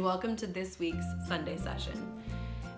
welcome to this week's Sunday session.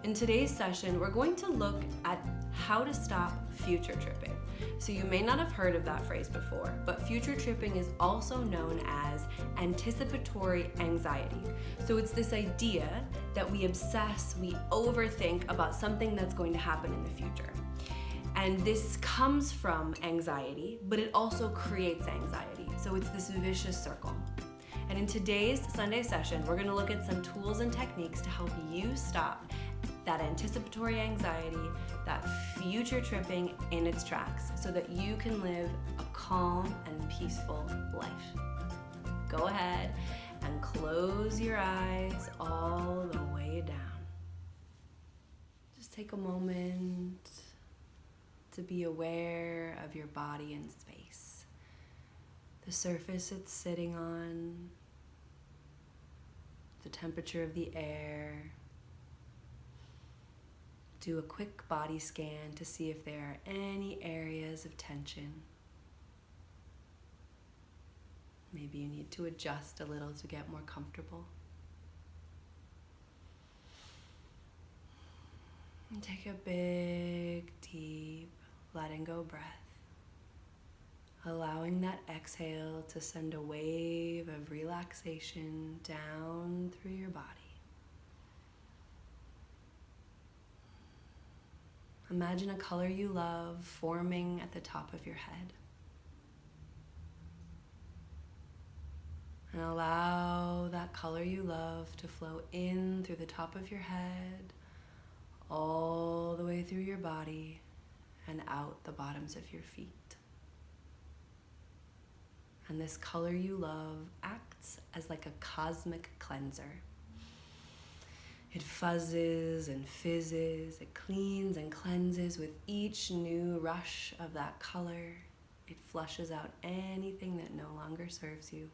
In today's session, we're going to look at how to stop future tripping. So you may not have heard of that phrase before, but future tripping is also known as anticipatory anxiety. So it's this idea that we obsess, we overthink about something that's going to happen in the future. And this comes from anxiety, but it also creates anxiety. So it's this vicious circle. And in today's Sunday session, we're going to look at some tools and techniques to help you stop that anticipatory anxiety, that future tripping in its tracks, so that you can live a calm and peaceful life. Go ahead and close your eyes all the way down. Just take a moment to be aware of your body and space, the surface it's sitting on, the temperature of the air. Do a quick body scan to see if there are any areas of tension. Maybe you need to adjust a little to get more comfortable. And take a big, deep, letting go breath, allowing that exhale to send a wave of relaxation down through your body. Imagine a color you love forming at the top of your head. And allow that color you love to flow in through the top of your head, all the way through your body, and out the bottoms of your feet. And this color you love acts as like a cosmic cleanser. It fuzzes and fizzes, it cleans and cleanses with each new rush of that color. It flushes out anything that no longer serves you.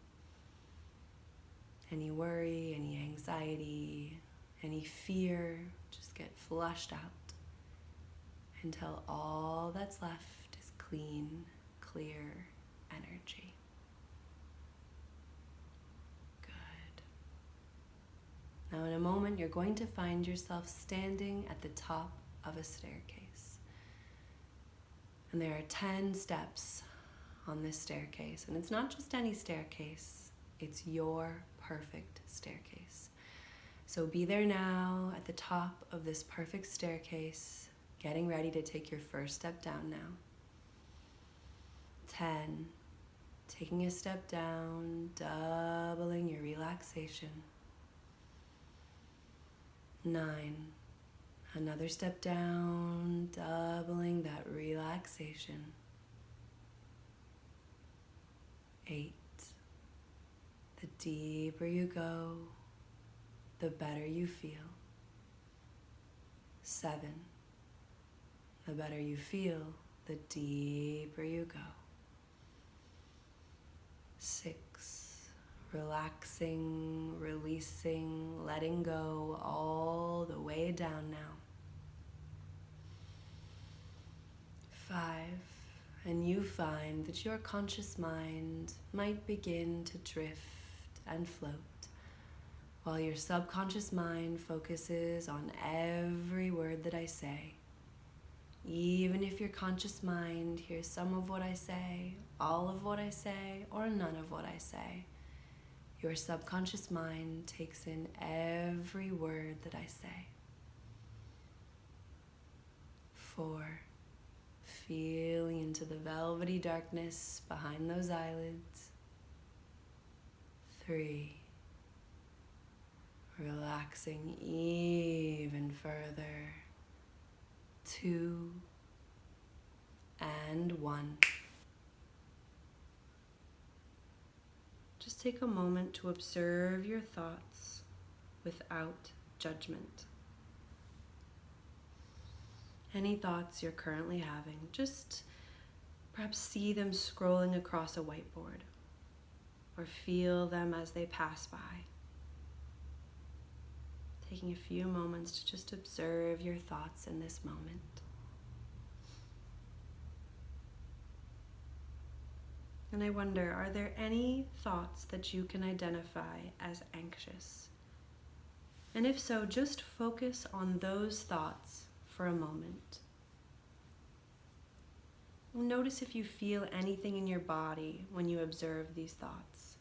Any worry, any anxiety, any fear, just get flushed out until all that's left is clean, clear energy. Now in a moment, you're going to find yourself standing at the top of a staircase. And there are 10 steps on this staircase. And it's not just any staircase, it's your perfect staircase. So be there now at the top of this perfect staircase, getting ready to take your first step down now. 10, taking a step down, doubling your relaxation. 9, another step down, doubling that relaxation. 8, the deeper you go, the better you feel. 7, the better you feel, the deeper you go. 6, relaxing, releasing, letting go all the way down now. 5, and you find that your conscious mind might begin to drift and float, while your subconscious mind focuses on every word that I say. Even if your conscious mind hears some of what I say, all of what I say, or none of what I say, your subconscious mind takes in every word that I say. 4, feeling into the velvety darkness behind those eyelids. 3, relaxing even further. 2, and 1. Just take a moment to observe your thoughts without judgment. Any thoughts you're currently having, just perhaps see them scrolling across a whiteboard or feel them as they pass by. Taking a few moments to just observe your thoughts in this moment. And I wonder, are there any thoughts that you can identify as anxious? And if so, just focus on those thoughts for a moment. Notice if you feel anything in your body when you observe these thoughts,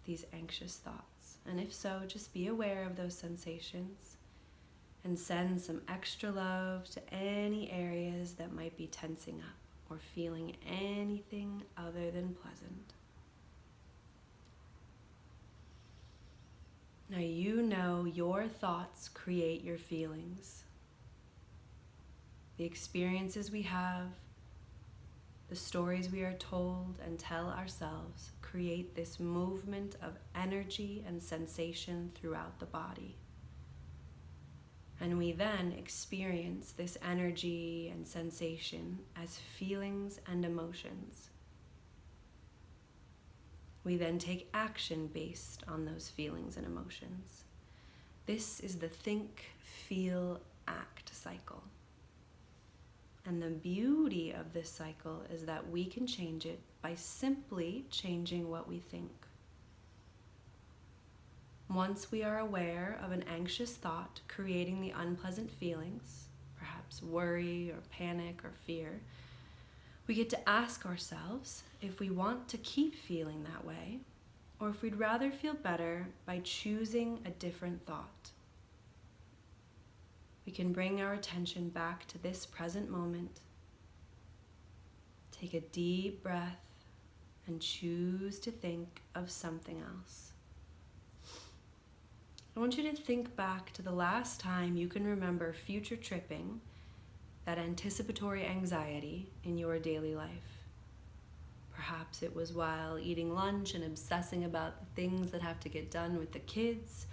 these anxious thoughts. And if so, just be aware of those sensations and send some extra love to any areas that might be tensing up or feeling anything other than pleasant. Now you know your thoughts create your feelings. The experiences we have, the stories we are told and tell ourselves create this movement of energy and sensation throughout the body. And we then experience this energy and sensation as feelings and emotions. We then take action based on those feelings and emotions. This is the think, feel, act cycle. And the beauty of this cycle is that we can change it by simply changing what we think. Once we are aware of an anxious thought creating the unpleasant feelings, perhaps worry or panic or fear, we get to ask ourselves if we want to keep feeling that way, or if we'd rather feel better by choosing a different thought. We can bring our attention back to this present moment, take a deep breath, and choose to think of something else. I want you to think back to the last time you can remember future tripping, that anticipatory anxiety in your daily life. Perhaps it was while eating lunch and obsessing about the things that have to get done with the kids,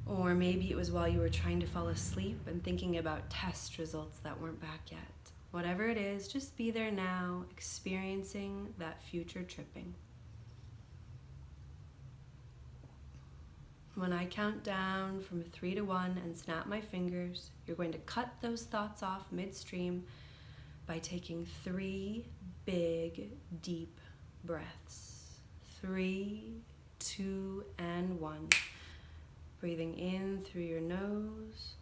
or maybe it was while you were trying to fall asleep and thinking about test results that weren't back yet. Whatever it is, just be there now, experiencing that future tripping. When I count down from 3 to 1 and snap my fingers, you're going to cut those thoughts off midstream by taking 3 big, deep breaths. 3, 2, and 1. Breathing in through your nose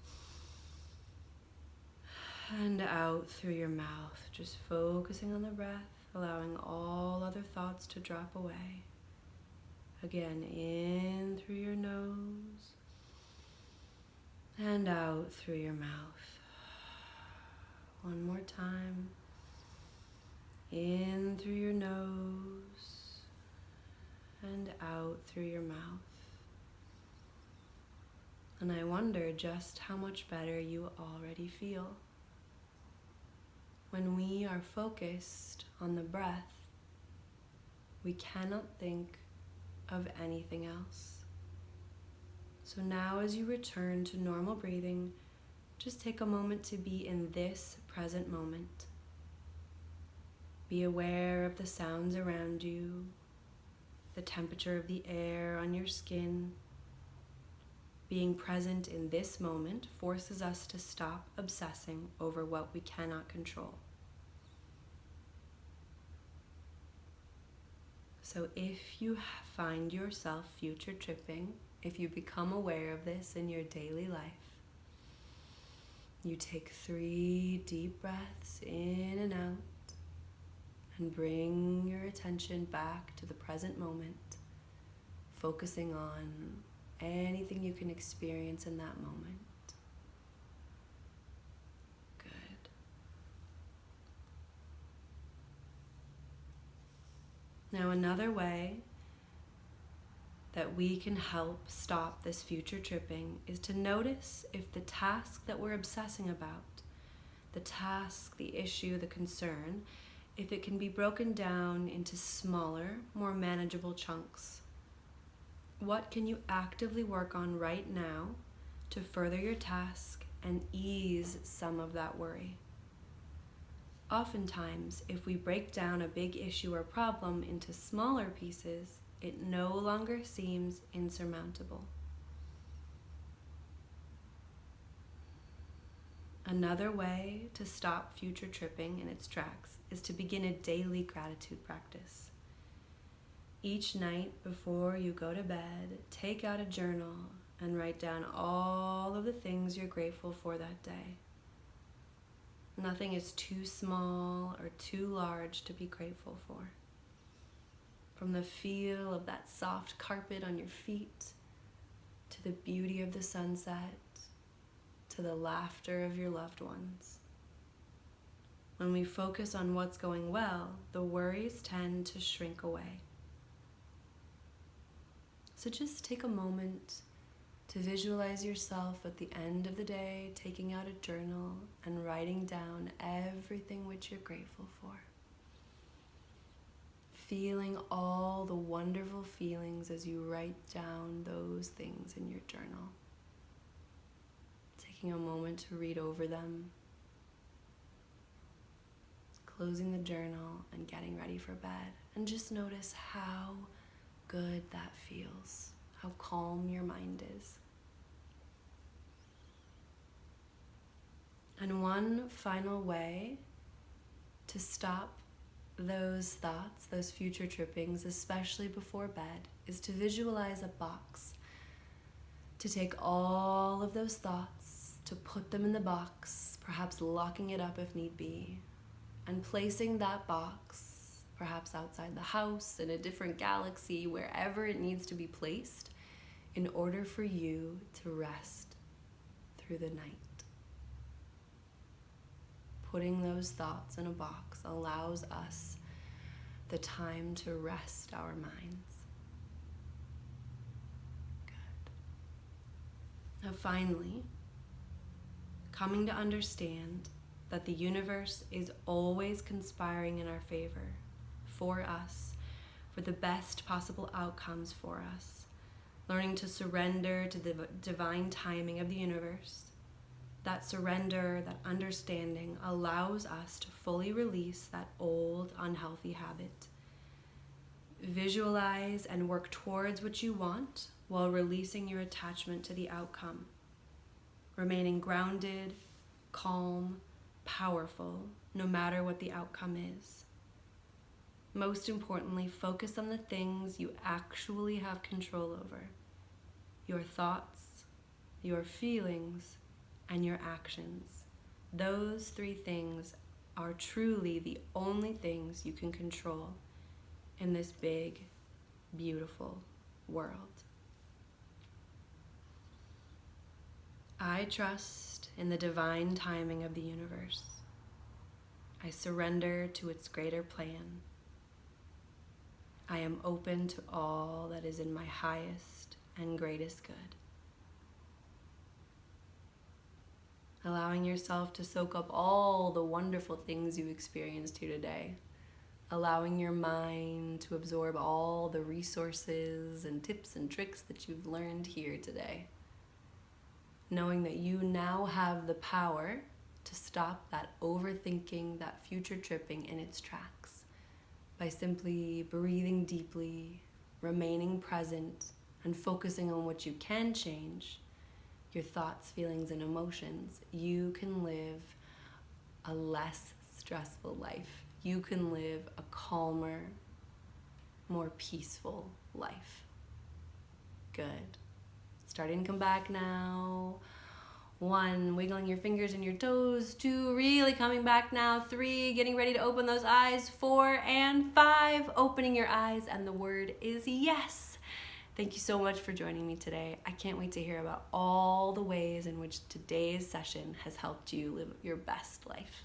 and out through your mouth. Just focusing on the breath, allowing all other thoughts to drop away. Again, in through your nose and out through your mouth. One more time. In through your nose and out through your mouth. And I wonder just how much better you already feel. When we are focused on the breath, we cannot think of anything else. So now as you return to normal breathing, just take a moment to be in this present moment. Be aware of the sounds around you, the temperature of the air on your skin. Being present in this moment forces us to stop obsessing over what we cannot control. So if you find yourself future tripping, if you become aware of this in your daily life, you take 3 deep breaths in and out and bring your attention back to the present moment, focusing on anything you can experience in that moment. Now, another way that we can help stop this future tripping is to notice if the task that we're obsessing about, the task, the issue, the concern, if it can be broken down into smaller, more manageable chunks. What can you actively work on right now to further your task and ease some of that worry? Oftentimes, if we break down a big issue or problem into smaller pieces, it no longer seems insurmountable. Another way to stop future tripping in its tracks is to begin a daily gratitude practice. Each night before you go to bed, take out a journal and write down all of the things you're grateful for that day. Nothing is too small or too large to be grateful for. From the feel of that soft carpet on your feet, to the beauty of the sunset, to the laughter of your loved ones. When we focus on what's going well, the worries tend to shrink away. So just take a moment to visualize yourself at the end of the day, taking out a journal and writing down everything which you're grateful for. Feeling all the wonderful feelings as you write down those things in your journal. Taking a moment to read over them. Closing the journal and getting ready for bed. And just notice how good that feels, how calm your mind is. And one final way to stop those thoughts, those future trippings, especially before bed, is to visualize a box. To take all of those thoughts, to put them in the box, perhaps locking it up if need be, and placing that box, perhaps outside the house, in a different galaxy, wherever it needs to be placed, in order for you to rest through the night. Putting those thoughts in a box allows us the time to rest our minds. Good. Now finally, coming to understand that the universe is always conspiring in our favor, for us, for the best possible outcomes for us. Learning to surrender to the divine timing of the universe. That surrender, that understanding allows us to fully release that old, unhealthy habit. Visualize and work towards what you want while releasing your attachment to the outcome. Remaining grounded, calm, powerful, no matter what the outcome is. Most importantly, focus on the things you actually have control over. Your thoughts, your feelings, and your actions. Those three things are truly the only things you can control in this big, beautiful world. I trust in the divine timing of the universe. I surrender to its greater plan. I am open to all that is in my highest and greatest good. Allowing yourself to soak up all the wonderful things you've experienced here today. Allowing your mind to absorb all the resources and tips and tricks that you've learned here today. Knowing that you now have the power to stop that overthinking, that future tripping in its tracks by simply breathing deeply, remaining present, and focusing on what you can change. Your thoughts, feelings, and emotions, you can live a less stressful life. You can live a calmer, more peaceful life. Good. Starting to come back now. 1, wiggling your fingers and your toes. 2, really coming back now. 3, getting ready to open those eyes. 4 and 5, opening your eyes, and the word is yes. Thank you so much for joining me today. I can't wait to hear about all the ways in which today's session has helped you live your best life.